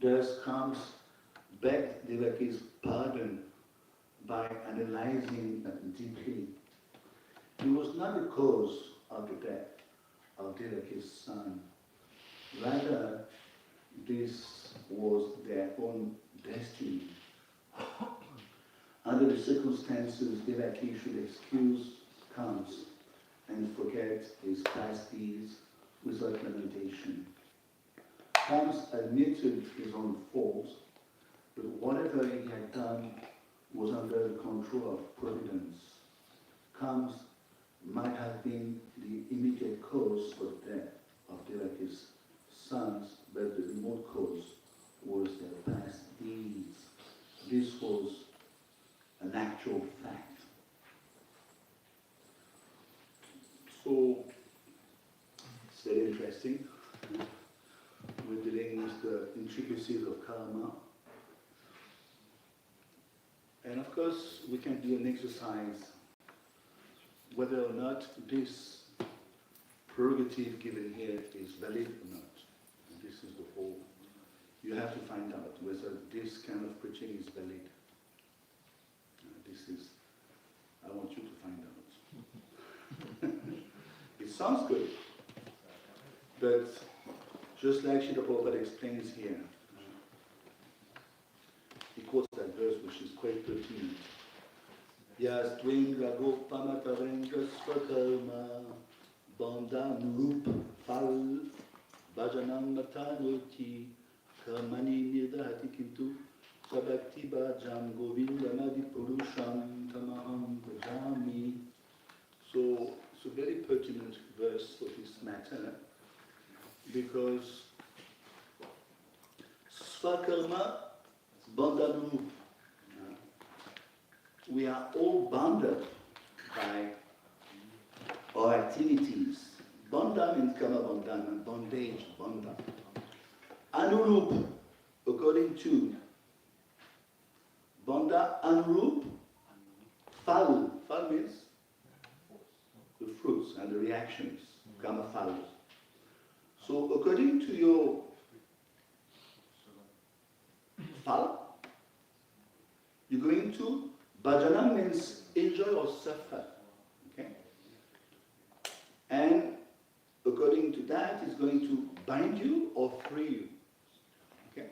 thus comes begged Devaki's pardon by analyzing deeply. It was not the cause of the death of Devaki's son. Rather, this was their own destiny. Under the circumstances, Devaki should excuse Kams and forget his past deeds without lamentation. Kams admitted his own faults, but whatever he had done was under the control of providence. Kams might have been the immediate cause for the death of Devaki's sons, but the remote cause was their past deeds. This was an actual fact. So, it's very interesting. We're dealing with the intricacies of karma. And of course, we can do an exercise whether or not this prerogative given here is valid or not. And this is the whole. You have to find out whether this kind of preaching is valid. I want you to find out. It sounds good, but just like Srila Prabhupada explains here, he quotes that verse which is quite pertinent. Yas twinga gopama tavenga svakarma bandhanurup fal bhajanam matanoti karmani nirdhati kintu sabhakti bhajam govindamadi purusham tamaham bhajami. So it's a very pertinent verse for this matter, because svakarma bandhanu, we are all bound up by our activities. Bandha means karma bandhana, bondage, bandha. Anurup, according to bandha, anurup, phal. Phal means the fruits and the reactions, karma follows. So according to your phal, you're going to, bhajana means enjoy or suffer, okay? And according to that, it's going to bind you or free you, okay?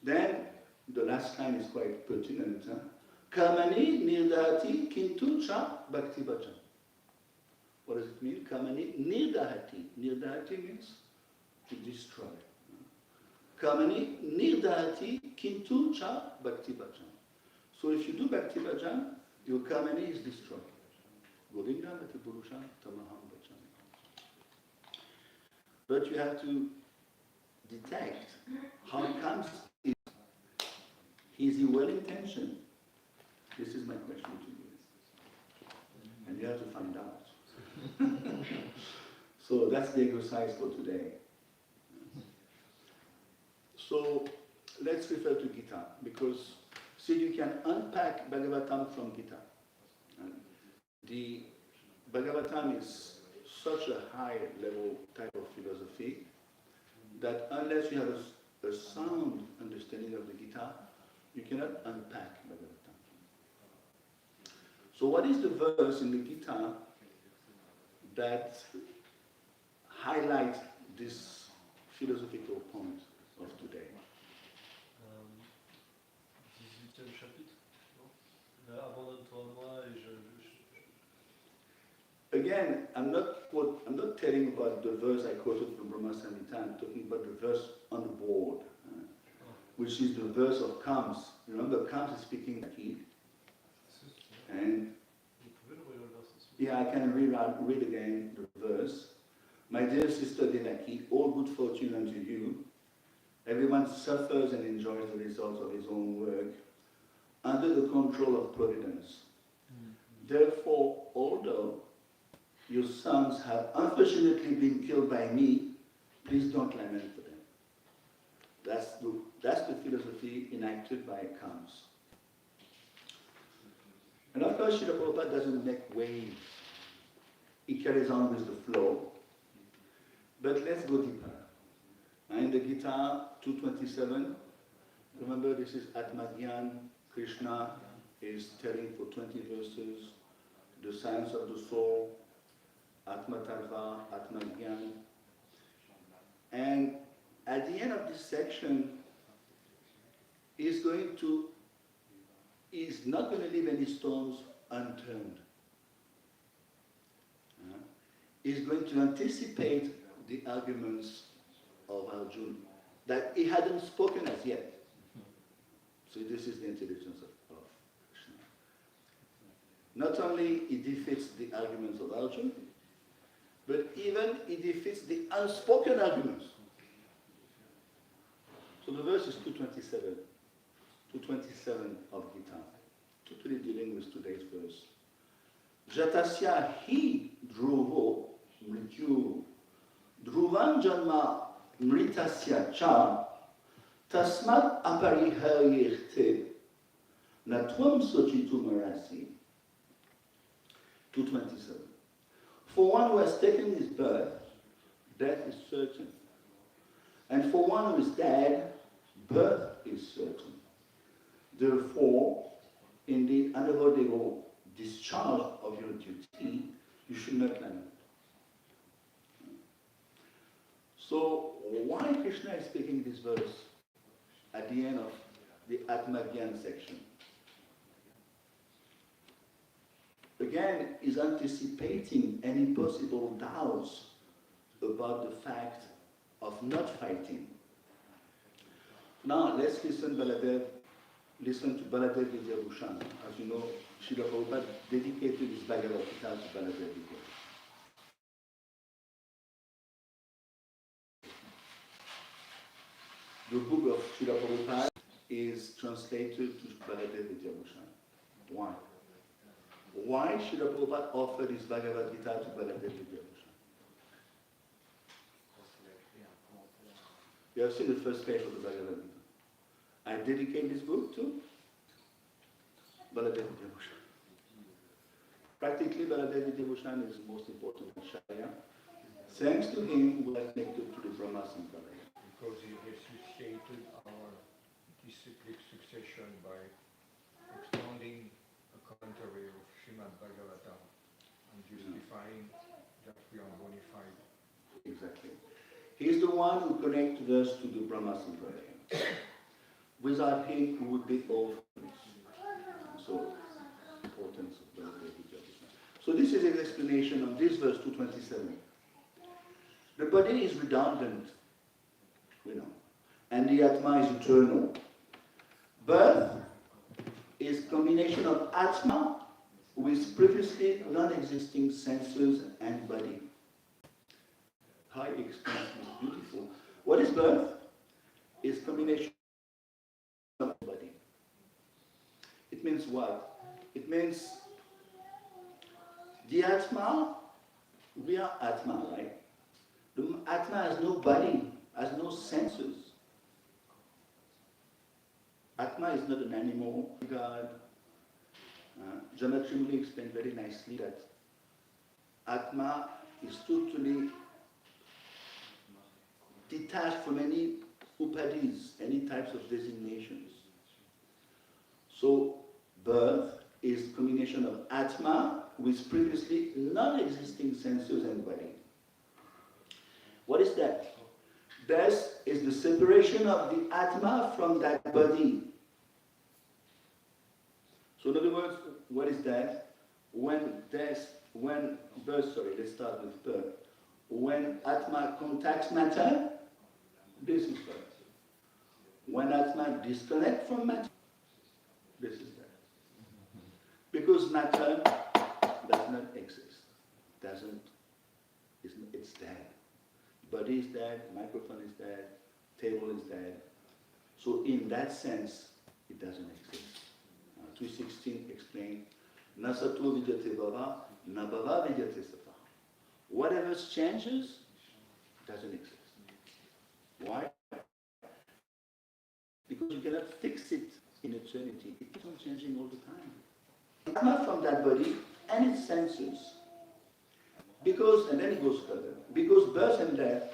Then the last line is quite pertinent. Kamani nirdhati kintu cha bhakti bhajan. What does it mean? Kamani nirdhati. Nirdhati means to destroy. Kamani nirdhati kintu cha bhakti bhajan. So if you do bhakti bhajan, your kamani is destroyed. Govindamati purusham tamaham bhajami. But you have to detect how it comes. Is he well-intentioned? This is my question to you. And you have to find out. So that's the exercise for today. So let's refer to Gita, because see, you can unpack Bhagavatam from Gita. And the Bhagavatam is such a high level type of philosophy that unless you have a sound understanding of the Gita, you cannot unpack Bhagavatam. So what is the verse in the Gita that highlights this philosophical point of today? 18e chapitre, non? Abandonne-toi à moi et Again, I'm not telling about the verse I quoted from Brahma Samhita. I'm talking about the verse on the board, which is the verse of Kams. Remember, Kams is speaking Devaki, and yeah, I can read again the verse. My dear sister Devaki, all good fortune unto you. Everyone suffers and enjoys the results of his own work under the control of providence. Therefore, although your sons have unfortunately been killed by me, please don't lament for them. That's the philosophy enacted by Kams. And of course, Srila Prabhupada doesn't make waves. He carries on with the flow. But let's go deeper. In the Gita 227, remember this is Atmagyan. Krishna is telling for 20 verses the science of the soul, Atmatarva, Atmagyan. And at the end of this section, he's not going to leave any stones unturned. He's going to anticipate the arguments of Arjuna that he hadn't spoken as yet. So this is the intelligence of Krishna. Not only he defeats the arguments of Arjuna, but even he defeats the unspoken arguments. So the verse is 227 of Gita, totally dealing with today's verse. Jatasya hi dhruvo mrityu dhruvan janma mritasya cha tasmat apariharyerte natvam sochitu marasi. 227. For one who has taken his birth, death is certain. And for one who is dead, birth is certain. Therefore, in the unavoidable discharge of your duty, you should not lament. So, why Krishna is speaking this verse at the end of the Atmagyan section? Again, is anticipating any possible doubts about the fact of not fighting. Now, let's listen to Baladev Vidyabhushan. As you know, Srila Prabhupada dedicated his Bhagavad Gita to Baladev Vidyabhushan. The book of Srila Prabhupada is translated to Baladev Vidyabhushan. Why? Why Srila Prabhupada offered his Bhagavad Gita to Baladev Vidyabhushan? You have seen the first page of the Bhagavad Gita. I dedicate this book to Baladev Vidyabhushan. Practically, Baladev Vidyabhushan is the most important Acharya. Thanks to him, we are connected to the Brahma Sampradaya. Because he resuscitated our disciplic succession by expounding a commentary of Srimad Bhagavatam and justifying that we are bona fide. Exactly. He is the one who connected us to the Brahma Sampradaya. Without him, we would be orphans. So, importance of Baladev Vidyabhushan. So this is his explanation on this verse 227. The body is redundant, we know, and the Atma is eternal. Birth is combination of Atma with previously non-existing senses and body. How he explains this beautiful. What is birth? Is combination of body. It means what? It means the Atma, we are Atma, right? The Atma has no body, has no senses. Atma is not an animal, God. Janatrimuli explained very nicely that Atma is totally detached from any upadis, any types of designations. So, birth is a combination of Atma with previously non-existing senses and body. What is that? Death is the separation of the Atma from that body. So in other words, what is that? Let's start with birth. When Atma contacts matter, this is birth. When Atma disconnects from matter, this is death. Because matter does not exist. It's dead. Body is dead, microphone is dead, table is dead. So in that sense, it doesn't exist. 216 explained, Nasato vidyate bhava, na bhava vidyate sata. Whatever changes doesn't exist. Why? Because you cannot fix it in eternity. It keeps on changing all the time. Atma from that body and its senses. Because, and then it goes further, because birth and death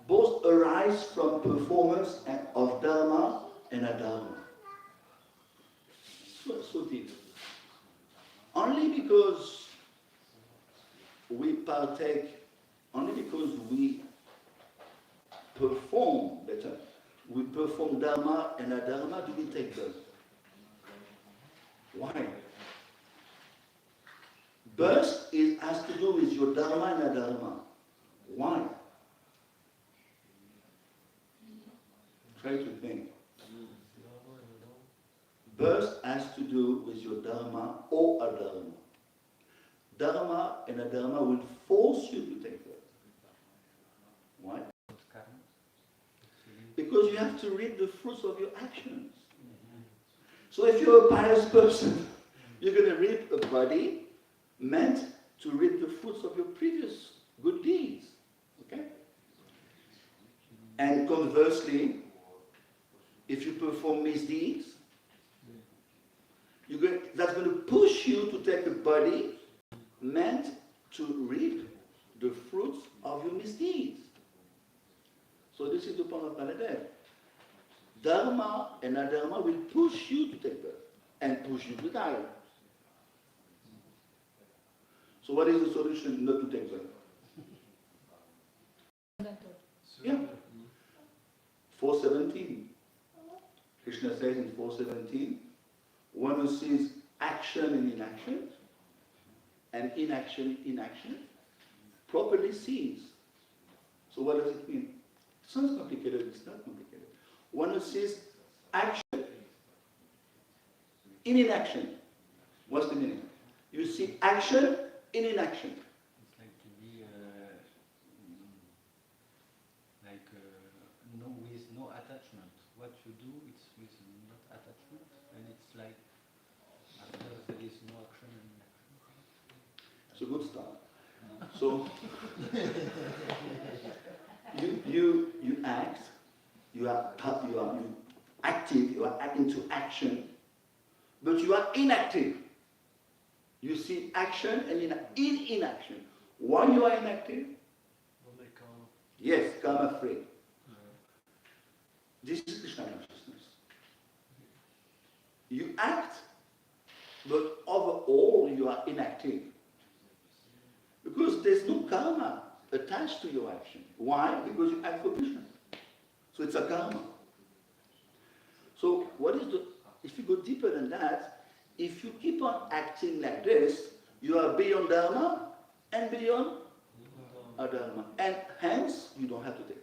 both arise from performance of dharma and adharma. So deep. Only because we partake, only because we perform better, we perform dharma and adharma, do we take birth? Why? Birth has to do with your dharma and adharma. Why? Try to think. Birth has to do with your dharma or adharma. Dharma and adharma will force you to take birth. Why? Because you have to reap the fruits of your actions. So if you're a pious person, you're going to reap a body meant to reap the fruits of your previous good deeds. Okay? And conversely, if you perform misdeeds, that's going to push you to take a body meant to reap the fruits of your misdeeds. So this is the point of Baladev. Dharma and adharma will push you to take birth and push you to die. So what is the solution not to take birth? Yeah. 417. Krishna says in 417, one who sees action and inaction, properly sees. So what does it mean? It sounds complicated, it's not complicated. One who sees action in inaction. What's the meaning? You see action in inaction. It's like to be with no attachment. What you do, it's with not attachment, and it's like after there is no action and inaction. It's a good start. So you act, you are active, you are into action, but you are inactive. You see action and in inaction. Why you are inactive? Yes, karma free. This is Krishna consciousness. You act, but overall you are inactive. Because there's no karma attached to your action. Why? Because you act for Krishna. So it's a karma. So if you go deeper than that, if you keep on acting like this, you are beyond dharma and beyond adharma. And hence, you don't have to take it.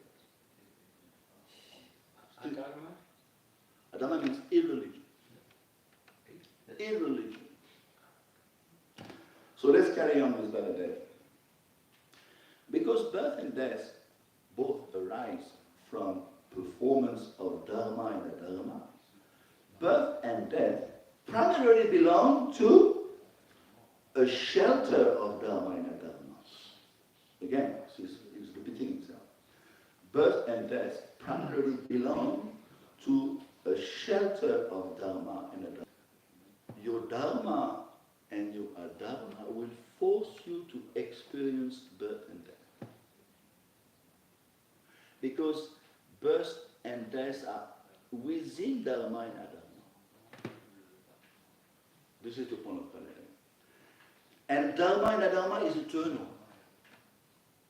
Adharma means irreligion. Irreligion. So let's carry on with Baladev. Because birth and death both arise from performance of dharma and adharma, birth and death primarily belong to a shelter of dharma and adharma. Again, he's repeating himself. Birth and death primarily belong to a shelter of dharma and adharma. Your dharma and your adharma will force you to experience birth and death. Because birth and death are within dharma and adharma. This is the point of Baladev. And dharma and adharma is eternal.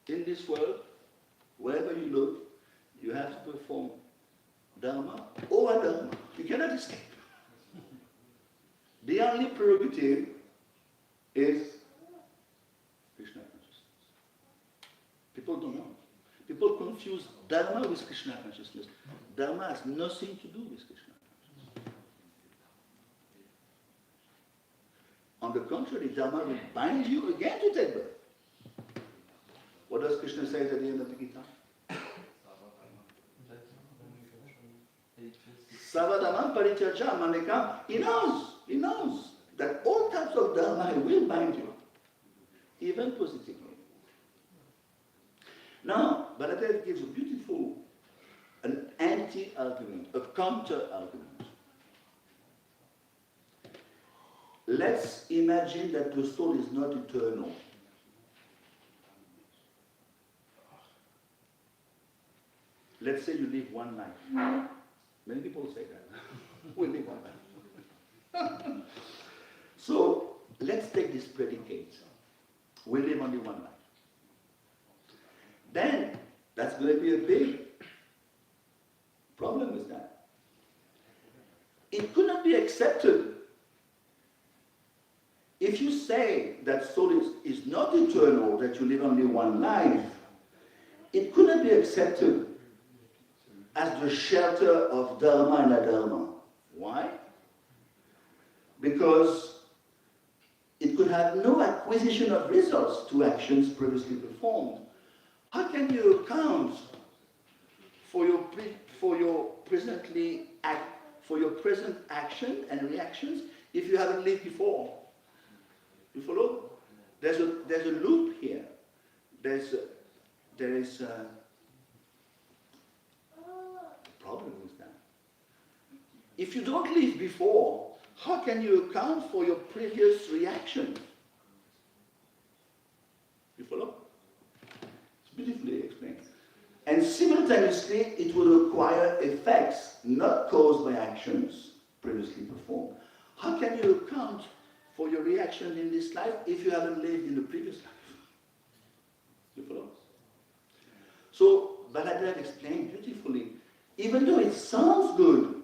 In this world, wherever you look, you have to perform dharma or adharma. You cannot escape. The only prerogative is Krishna consciousness. People don't know. People confuse dharma with Krishna consciousness. Dharma has nothing to do with Krishna consciousness. On the contrary, dharma will bind you again to take birth. What does Krishna say at the end of the Gita? Savadhamam parityaja manekam. He knows that all types of dharma will bind you, even positively. Now, Baladev gives a beautiful, an anti-argument, a counter-argument. Let's imagine that the soul is not eternal. let's say you live one life. Many people say that. We live one life. So let's take this predicate. We live only one life. Then that's going to be a big problem with that. It could not be accepted if you say that soul is not eternal, that you live only one life. It could not be accepted as the shelter of dharma and adharma. Why? Because it could have no acquisition of results to actions previously performed. How can you account for your present action and reactions if you haven't lived before? You follow? There's a loop here. There is a problem with that. If you don't live before, how can you account for your previous reactions? You follow? It's beautifully explained. And simultaneously, it will acquire effects not caused by actions previously performed. How can you account for your reaction in this life if you haven't lived in the previous life? You follow? So, Baladev explained beautifully, even though it sounds good,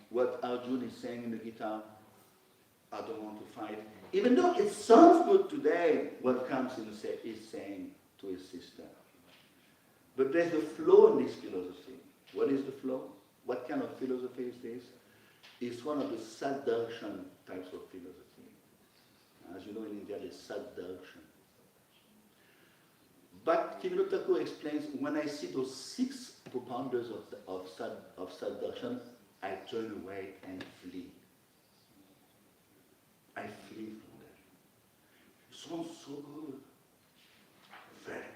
what Arjuna is saying in the Gita, I don't want to fight. Even though it sounds good today, what Kamsin is saying to his sister. But there's a flaw in this philosophy. What is the flaw? What kind of philosophy is this? It's one of the Saddarshan types of philosophy. As you know, in India, there's Saddarshan. But Bhaktivinoda Thakur explains, when I see those 6 propounders of Saddarshan, I turn away and flee. I flee from them. It sounds so good. Very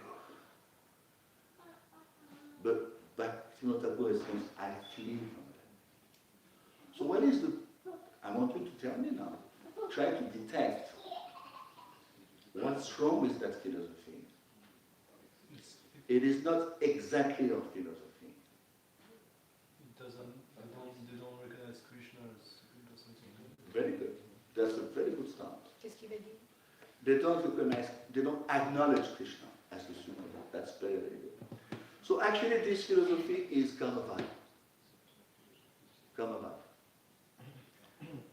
good. But Bhaktivinoda Thakur explains, I flee from them. So what is I want you to tell me now. Try to detect what's wrong with that philosophy. It is not exactly your philosophy. It doesn't, they don't recognize Krishna as Supreme Personality. Very good. That's a very good start. Qu'est-ce qu'il va dire? They don't recognize, they don't acknowledge Krishna as the Supreme. That's very, very good. So actually this philosophy is Kamavada. Kamavada.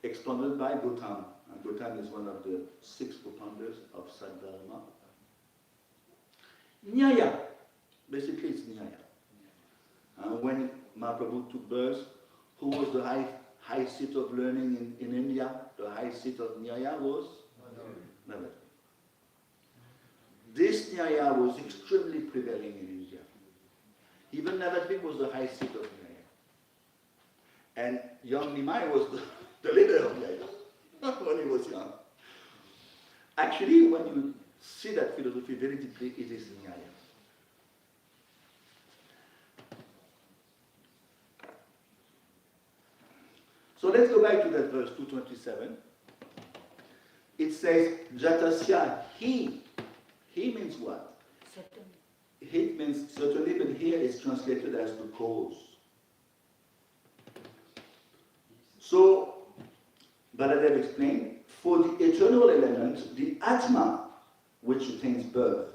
Expounded by Gautam. And Gautam is one of the 6 co-founders of Saddharma. Nyaya. Basically it's Nyaya. When Mahaprabhu took birth, who was the high seat of learning in India? The high seat of Nyaya was? Navadvip. This Nyaya was extremely prevailing in India. Even Navadvip was the high seat of Nyaya. And young Nimai was the leader of Nyaya when he was young. Actually, when you see that philosophy very deeply, it is Nyaya. So let's go back to that verse 227. It says, Jatasya, he. He means what? Certainly. He means certainly, but here it's translated as the cause. So, Baladev explained, for the eternal element, the Atma, which attains birth.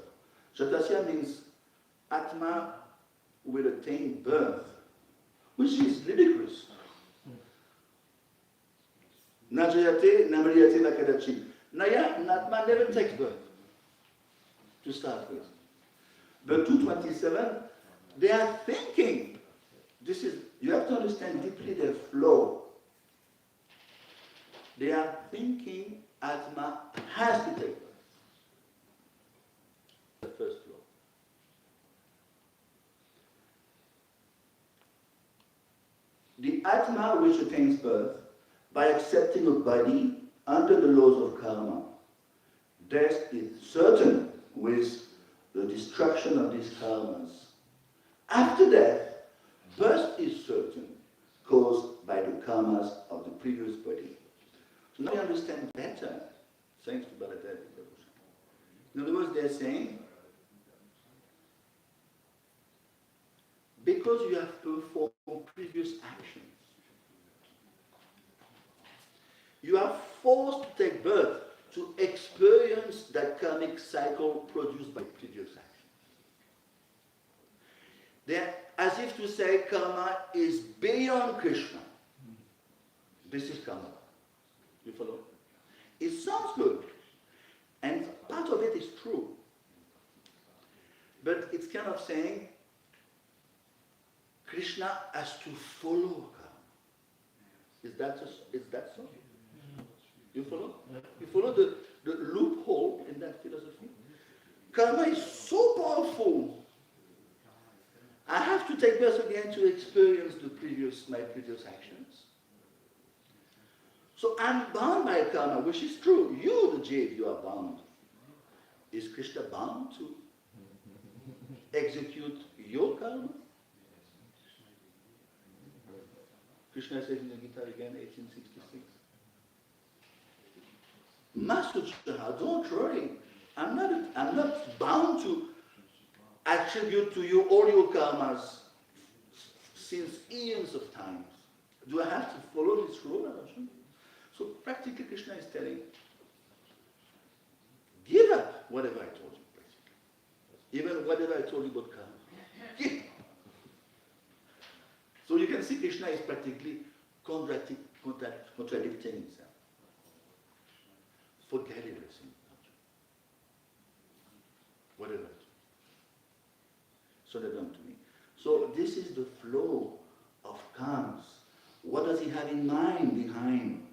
Jatasya means Atma will attain birth, which is ludicrous. Najayate, namariyate, vakadachim. Atma never takes birth, to start with. But 227, they are thinking, you have to understand deeply their flow. They are thinking Atma has to take birth. The first flow. The Atma which attains birth by accepting a body under the laws of karma. Death is certain with the destruction of these karmas. After death, birth is certain, caused by the karmas of the previous body. So now you understand better, thanks to Baladev. In other words, they're saying, because you have performed previous actions. You are forced to take birth to experience that karmic cycle produced by previous actions. They're as if to say karma is beyond Krishna. This is karma. You follow? It sounds good. And part of it is true. But it's kind of saying Krishna has to follow karma. Is that so? You follow? You follow the loophole in that philosophy? Karma is so powerful. I have to take birth again to experience my previous actions. So I'm bound by karma, which is true. You, the jade, you are bound. Is Krishna bound to execute your karma? Krishna says in the Gita again, 1866. Master Chaha, don't worry. I'm not bound to attribute to you all your karmas since eons of times. Do I have to follow this rule, Arjuna? So practically Krishna is telling, give up whatever I told you, basically. Even whatever I told you about karma. Give. So you can see Krishna is practically contradicting himself. Forget everything. Whatever. So they done to me. So this is the flow of karmas. What does he have in mind behind?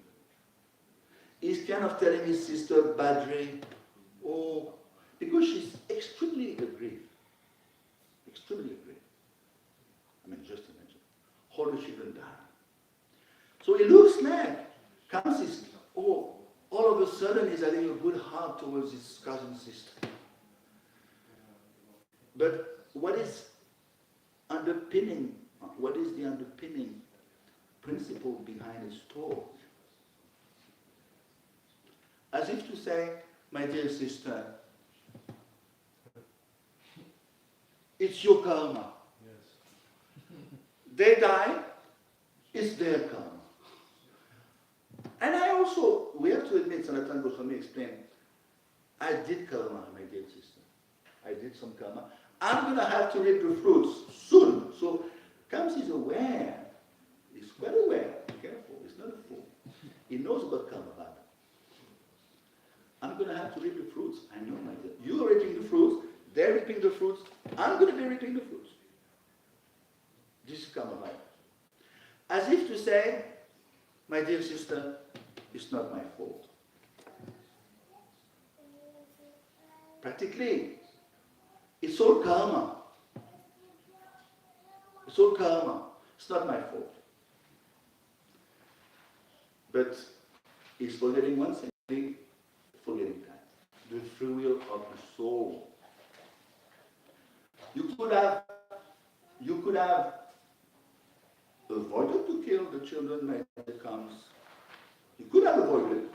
He's kind of telling his sister Badri, oh, because she's extremely aggrieved. Extremely aggrieved. I mean, just imagine. All the children die. So it looks like Kams is, oh, all of a sudden he's having a good heart towards his cousin sister. But what is the underpinning principle behind his talk? As if to say, my dear sister, it's your karma. Yes. They die, it's their karma. And I also, we have to admit, Sanatana Goswami explained, I did karma, my dear sister. I did some karma. I'm going to have to reap the fruits soon. So Kams is aware. He's quite aware. Be careful. He's not a fool. He knows about karma. I'm going to have to reap the fruits. I know, my dear. You are reaping the fruits. They're reaping the fruits. I'm going to be reaping the fruits. This is karma. As if to say, my dear sister, it's not my fault. Practically, it's all karma. It's all karma. It's not my fault. But he's forgetting one thing, forgetting that. The free will of the soul. You could have avoided to kill the children when it comes. You could have avoided it.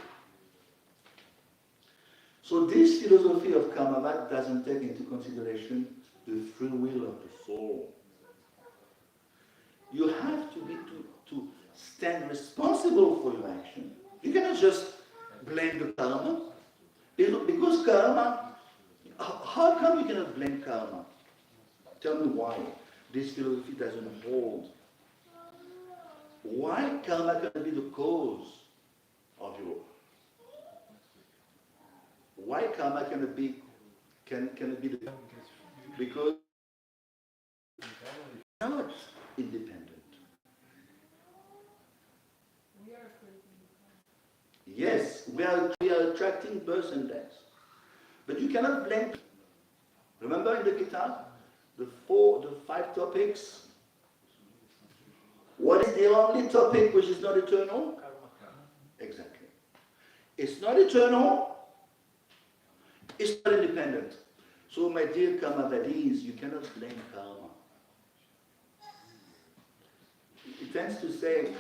So this philosophy of karma doesn't take into consideration the free will of the soul. You have to stand responsible for your action. You cannot just blame the karma. Because karma, how come you cannot blame karma? Tell me why this philosophy doesn't hold. Why karma can be the cause of your... Why karma can it be the... Because it's not independent. Yes, we are attracting birth and death. But you cannot blame... Remember in the Gita, the 5 topics? What is the only topic which is not eternal? Karma. Exactly. It's not eternal. It's not independent. So my dear Karmavadis, you cannot blame karma. It tends to say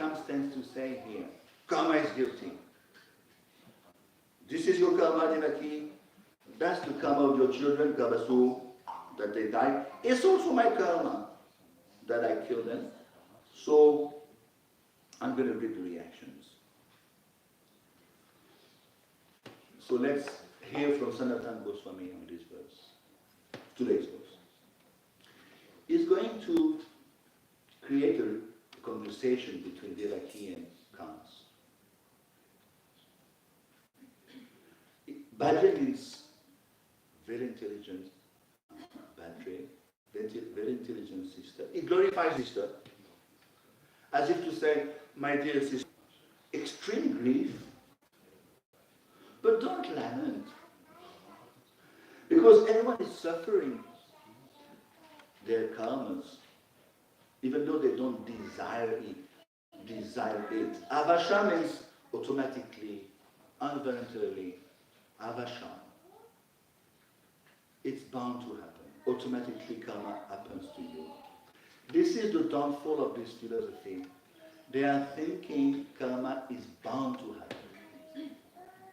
here, karma is guilty. This is your karma, Devaki. That's the karma of your children, Kabasu, that they die. It's also my karma. that I kill them. So I'm going to read the reactions. So let's hear from Sanatana Goswami on this verse, today's verse. He's going to create a conversation between Devaki and Kans. Bhadra means very intelligent Bhadra, very intelligent sister. It glorifies sister, as if to say, my dear sister, extreme grief, but don't lament. Because everyone is suffering their karmas, even though they don't desire it. Avasha means automatically, involuntarily, avasha. It's bound to happen. Automatically karma happens to you. This is the downfall of this philosophy. They are thinking karma is bound to happen.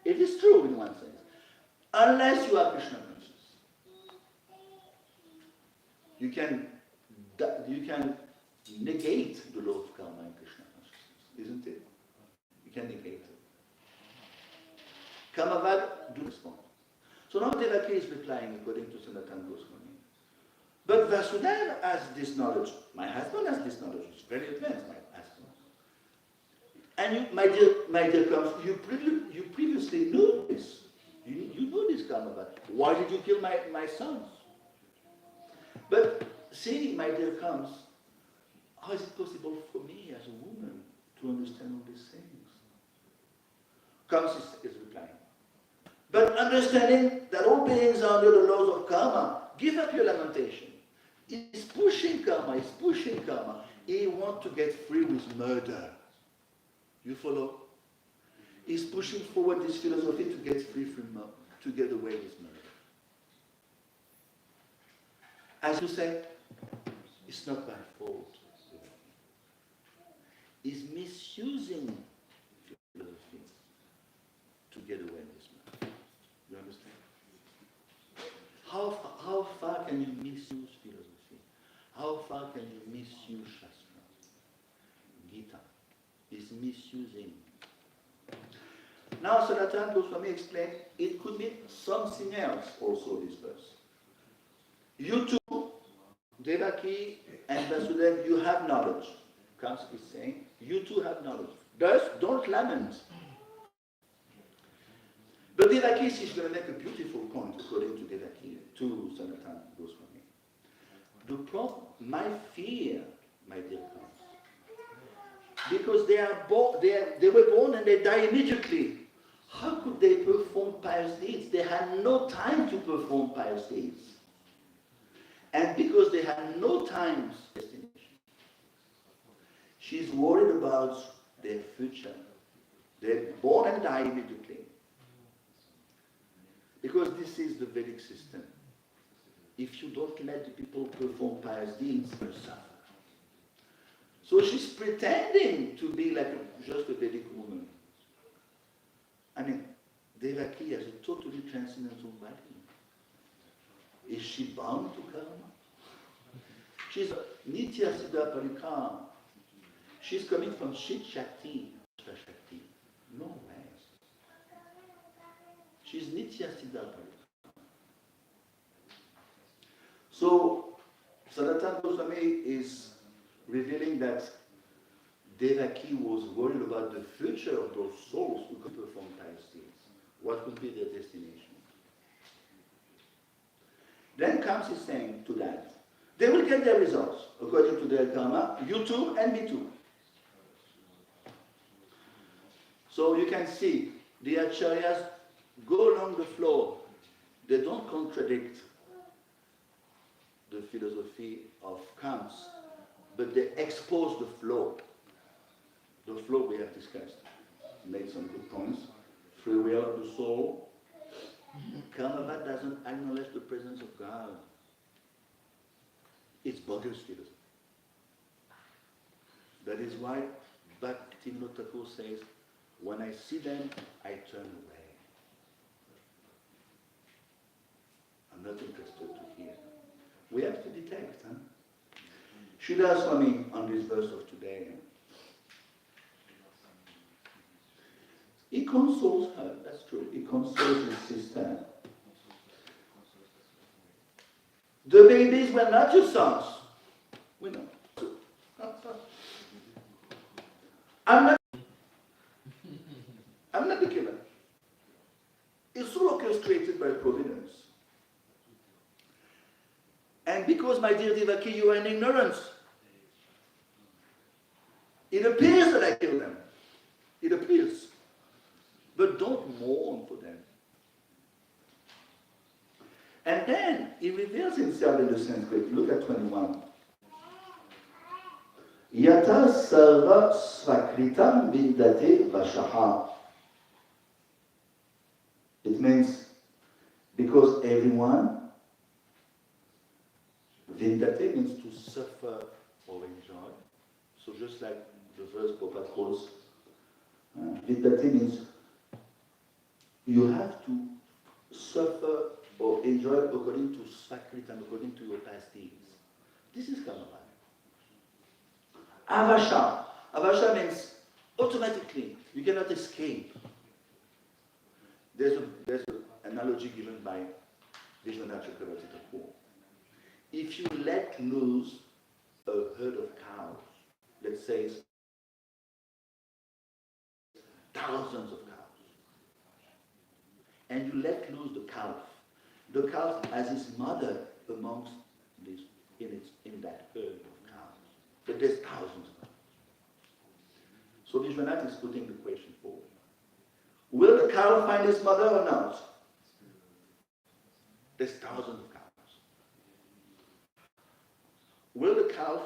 It is true in one sense. Unless you are Krishna conscious. You can negate the law of karma in Krishna consciousness, isn't it? You can negate it. Kamavad do respond. So now Devaki is replying according to Sanatana Goswami. But Vasudeva has this knowledge. My husband has this knowledge. It's very advanced, my husband. And you, my dear Kams, you previously knew this. You knew this Kamavad. Why did you kill my sons? But see, my dear Kams, how is it possible for me as a woman to understand all these things? Kams is replying. But understanding that all beings are under the laws of karma, give up your lamentation. He's pushing karma, He wants to get free with murder. You follow? He's pushing forward this philosophy to get free from murder, to get away with murder. As you say, it's not my fault. He's misusing philosophy to get away with murder. You understand? How far can you misuse philosophy? How far can you misuse Shastra? Gita is misusing. Now Sanatana Goswami explained it could be something else also this verse. You too, Devaki and Vasudeva, you have knowledge. Kams is saying, you too have knowledge. Thus, don't lament. But Devaki is going to make a beautiful point according to Devaki, to Sanatana Goswami. The problem, my fear, my dear Kams, because they were born and they die immediately. How could they perform pious deeds? They had no time to perform pious deeds. And because they had no time destination, she's worried about their future. They're born and die immediately. Because this is the Vedic system. If you don't let the people perform pious deeds, they'll suffer. So she's pretending to be like just a Vedic woman. I mean, Devaki has a totally transcendental body. Is she bound to karma? She's Nitya Siddha Parikam. She's coming from Shit Shakti, Shakti. No way. She's Nitya Siddha Parikam. So, Sanatana Goswami is revealing that Devaki was worried about the future of those souls who could perform pious deeds. What would be their destination? Then comes his saying to that, they will get their results according to their karma, you too and me too. So you can see the acharyas go along the flow. They don't contradict the philosophy of Kant, but they expose the flow. The flow we have discussed. Made some good points. Free will of the soul. Karma doesn't acknowledge the presence of God. It's bogus philosophy. That is why Bhaktivinoda Thakur says, when I see them, I turn away. I'm not interested to hear. We have to detect. She does for me on this verse of today. He consoles her, that's true. He consoles his sister. The babies were not your sons. We know. I'm not the killer. It's all orchestrated by providence. And because, my dear Devaki, you are in ignorance, it appears that I killed them. It appears. But don't mourn for them. And then he reveals himself in the Sanskrit. Look at 21. Yata sarva svakritam vindate vashaha. It means because everyone, vindate means to suffer or enjoy. So just like the verse Papa quotes, vindate means you have to suffer or enjoy according to svakritam, according to your past deeds. This is karma. Avasha. Avasha means automatically, you cannot escape. There's an analogy given by Vishwanath Chakravarti Thakur. If you let loose a herd of cows, let's say thousands of cows, and you let loose the calf has its mother amongst this, in that herd of cows. But there's thousands of cows. So Vishwanath is putting the question forward. Will the cow find its mother or not? There's thousands of cows. Will the cow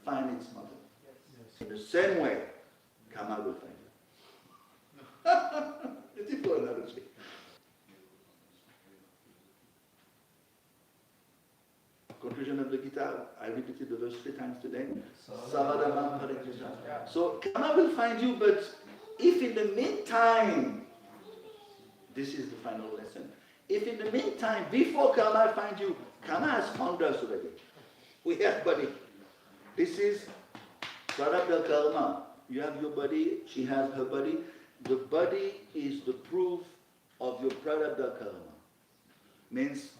find its mother? Yes. In the same way, karma will find you. It's a poor analogy. Conclusion of the Gita, I repeated the verse 3 times today. So karma will find you, but if in the meantime, this is the final lesson, if in the meantime, before karma finds you, karma has found us already. We have body. This is prarabdha karma. You have your body, she has her body. The body is the proof of your prarabdha karma. Means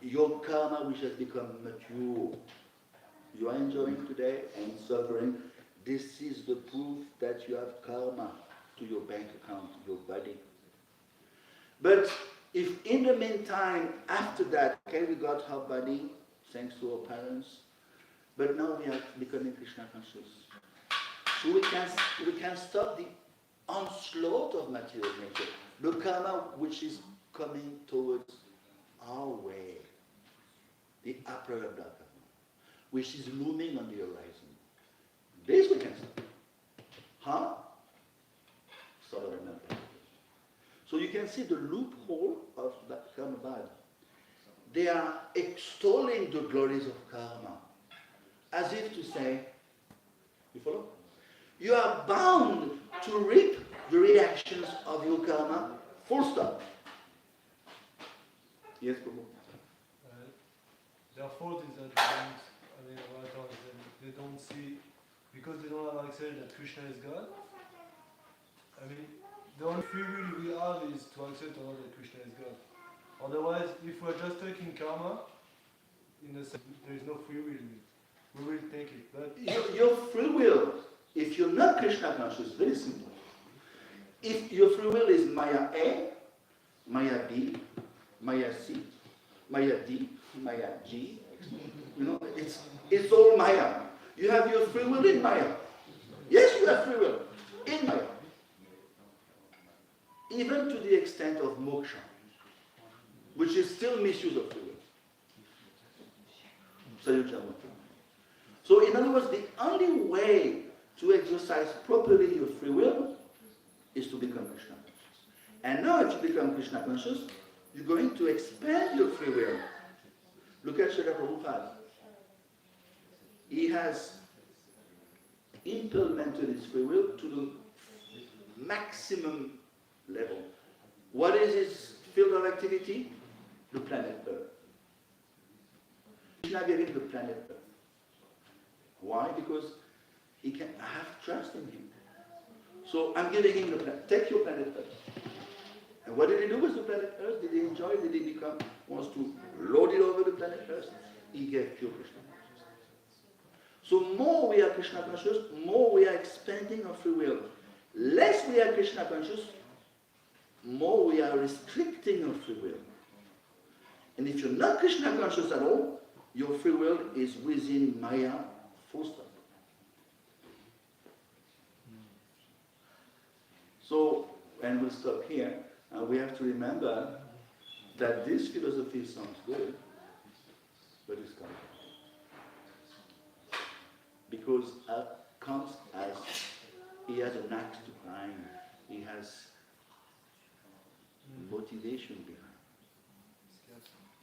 your karma which has become mature. You are enjoying today and suffering. This is the proof that you have karma to your bank account, your body. But if in the meantime, after that, okay, we got our body, thanks to our parents, but now we are becoming Krishna conscious. So we can stop the onslaught of material nature, the karma which is coming towards our way, the aprarabdha karma, which is looming on the horizon. This we can stop. Huh? So you can see the loophole of that karma bad. They are extolling the glories of karma, as if to say, you follow? You are bound to reap the reactions of your karma, full stop. Yes, Prabhu? Their fault is that they don't see, because they don't have access that Krishna is God. The only free will we have is to accept or not that Krishna is God. Otherwise, if we're just taking karma, in a sense, there is no free will. We will take it. But your free will, if you're not Krishna conscious, very simple. If your free will is Maya A, Maya B, Maya C, Maya D, Maya G, it's all Maya. You have your free will in Maya. Yes, you have free will in Maya. Even to the extent of moksha, which is still misuse of free will. So in other words, the only way to exercise properly your free will is to become Krishna conscious. And now if you become Krishna conscious, you're going to expand your free will. Look at Srila Prabhupada. He has implemented his free will to the maximum level. What is his field of activity? The planet Earth. Krishna gave him the planet Earth. Why? Because he can have trust in him. So I'm giving him the planet. Take your planet Earth. And what did he do with the planet Earth? Did he enjoy? Did he wants to load it over the planet Earth? He gave pure Krishna consciousness. So more we are Krishna conscious, more we are expanding our free will. Less we are Krishna conscious, more we are restricting our free will. And if you're not Krishna conscious at all, your free will is within Maya, full stop. So, and we'll stop here, we have to remember that this philosophy sounds good, but it's coming. Because comes as he has an axe to climb, he has motivation behind.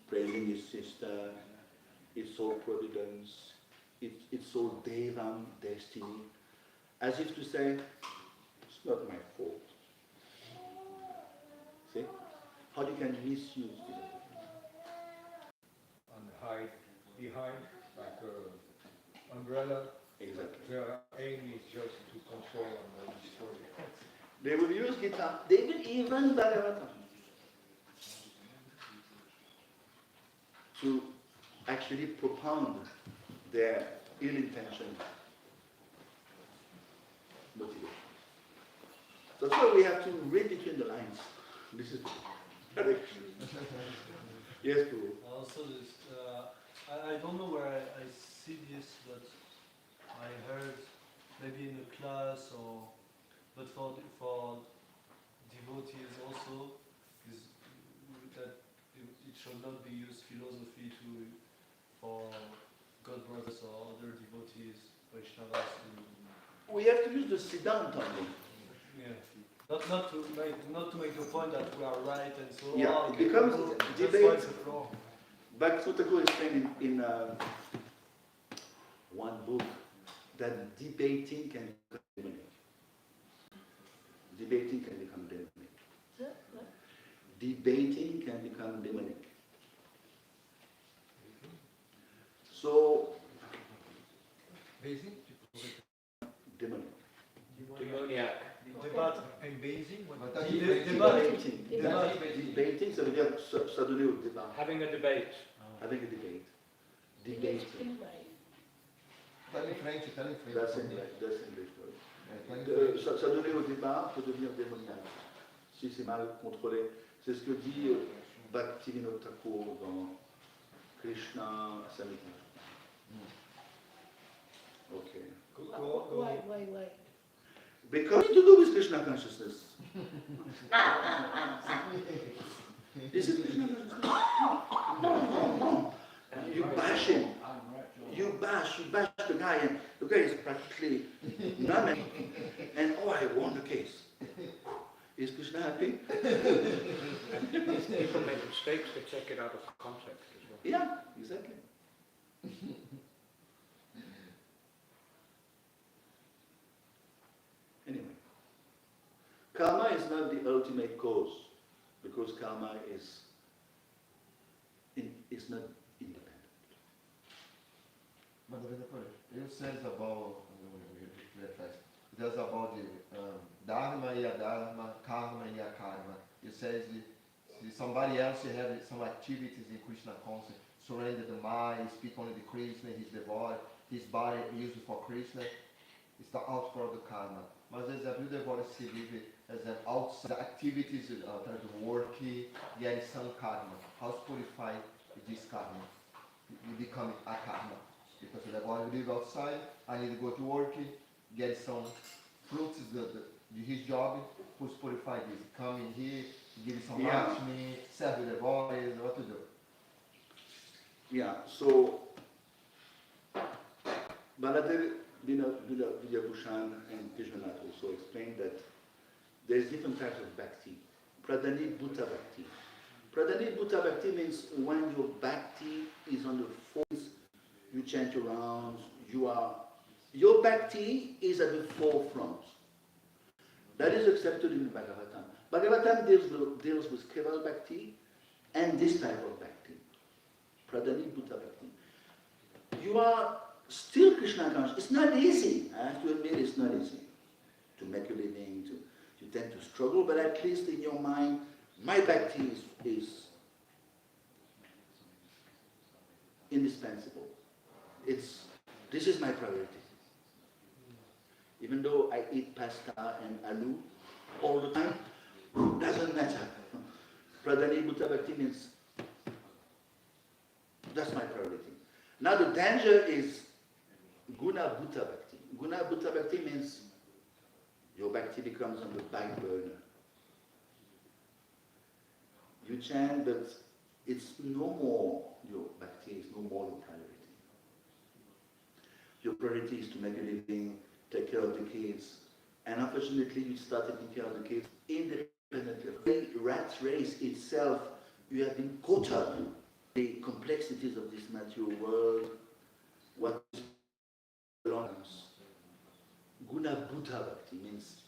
Praising his sister, it's all providence, it's all devam, destiny, as if to say, it's not my fault. See? How you can misuse this? And hide behind like an umbrella. Exactly. Their aim is just to control and destroy. They will use guitar, they will even Bhagavatam to actually propound their ill-intentioned motivation. That's why we have to read between the lines. This is direction. Yes, Puri. Also, this, I don't know where I see this, but I heard maybe in a class but for devotees also, is that it should not be used philosophy for God brothers or other devotees, Vaishnavas. We have to use the Siddhanta only. Yeah. Not to make the point that we are right and so Yeah, on. it becomes just debate. wipe the floor. Bhakti Thakur explained in one book that debating can become demonic. Debating can become demonic. Debating can become demonic. So, Basing? demonic. Demoniac. Debate. And basing? What Debating, ça veut dire s'adonner au débat. Having a debate. Having a debate. Debating. Tá em frente, tá em frente. That's English. That's English. Tá em frente. S'adonner au débat peut devenir démoniaque si c'est mal contrôlé. C'est ce que dit Bhaktivinoda Thakur dans Krishna Samhita. Okay. Why? Because it's to do with Krishna consciousness. Is it Krishna consciousness? You bash him. You bash the guy, and the guy is practically numbing. And I won the case. Is Krishna happy? People make mistakes, they take it out of context as well. Yeah, exactly. Anyway, karma is not the ultimate cause, because karma is not independent. Madhavendra, it says about, it says about the dharma and adharma, karma and akarma. It says if somebody else has some activities in Krishna consciousness, surrender the mind, speak only to Krishna, his devotee, his body used for Krishna, it's the outflow of the karma. Mas às vezes every devotee se vive as an outside activities, trying to work, getting some karma. How to purify this karma? You become a karma. Because the devotee live outside, I need to go to work, get some fruits, his job, who's purify this. Come in here, give some Lakshmi, serve the devotees, what to do? Yeah, so Baladev Vidyabhushan and Vishwanath also explained that there's different types of bhakti. Pradhanit Bhuta Bhakti. Pradhanit Bhuta Bhakti means when your bhakti is on the force, you chant your rounds, your bhakti is at the forefront. That is accepted in Bhagavatam. Bhagavatam deals with Keval Bhakti and this type of bhakti. Pradhanit Bhuta Bhakti. You are still Krishna consciousness. It's not easy. I have to admit, it's not easy to make a living. You tend to struggle, but at least in your mind, my bhakti is indispensable. This is my priority. Even though I eat pasta and aloo all the time, doesn't matter. Pradhani Bhuta Bhakti means that's my priority. Now the danger is Guna Bhuta Bhakti. Guna Bhuta Bhakti means your bhakti becomes on the back burner. You chant, but it's no more your bhakti, it's no more your priority. Your priority is to make a living, take care of the kids, and unfortunately you start taking care of the kids independently. The rat race itself, you have been caught up in the complexities of this material world, what is belongs. Guna Bhuta Bhakti means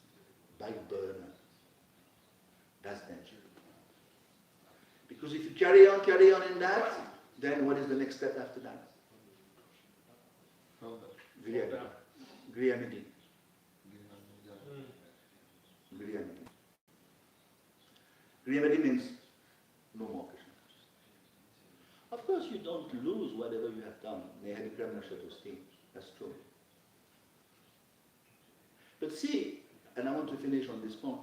back burner. That's danger. Because if you carry on in that, then what is the next step after that? Griyamiti. Griyamiti means no more Krishna. Of course you don't lose whatever you have done. That's true. But see, and I want to finish on this point,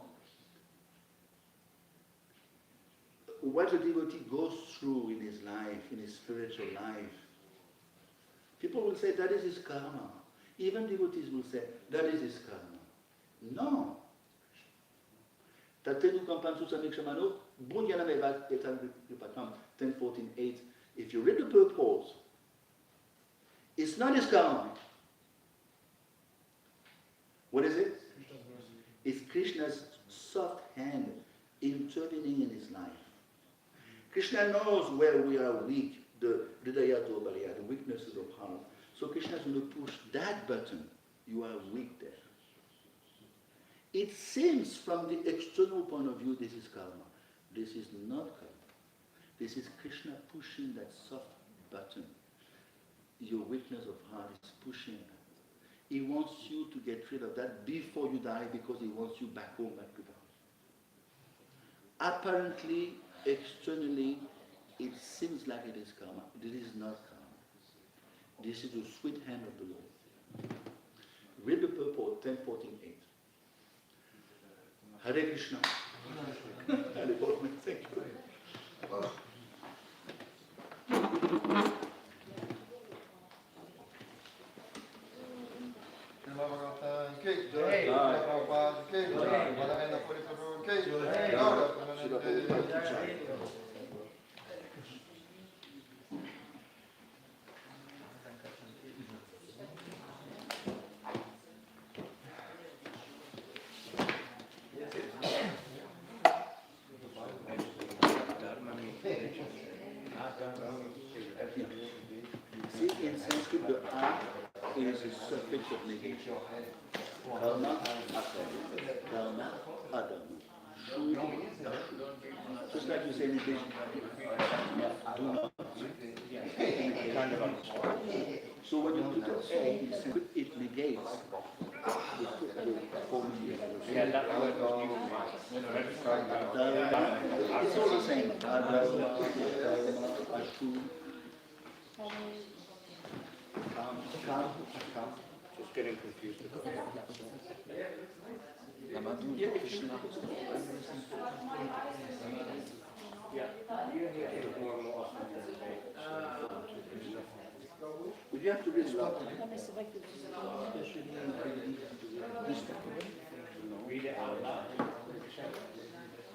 what a devotee goes through in his life, in his spiritual life, people will say that is his karma. Even devotees will say that is his karma. No. Tatenu Kampansu Samikshamano, Bunyana Mevat Etan Ripakam 10:14:8. If you read the purport, it's not his karma. What is it? It's Krishna's soft hand intervening in his life. Krishna knows where we are weak, the Hridaya Dobalaya, the weaknesses of heart. So Krishna is going to push that button. You are weak there. It seems from the external point of view, this is karma. This is not karma. This is Krishna pushing that soft button. Your weakness of heart is pushing that. He wants you to get rid of that before you die because he wants you back home, back to God. Apparently, externally, it seems like it is karma. It is not karma. This is the sweet hand of the Lord. Read the purport 10:14:8. Hare Krishna. Hare Krishna. Thank you. See, in Sanskrit, the A is a suffix of negation. Dharma, adharma. Dharma, adharma. Shu, ashu. Just like you say in English, do not. So when you put an A in Sanskrit, it negates the form here. Yeah, that word was It's all the same. Adharma, dharma, ashu. just getting confused with that. More and more often But you have to read a lot. read it out loud.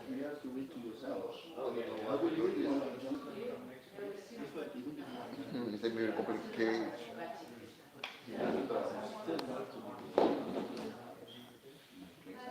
You have to read to yourself. How will you read it? It's like very complicated.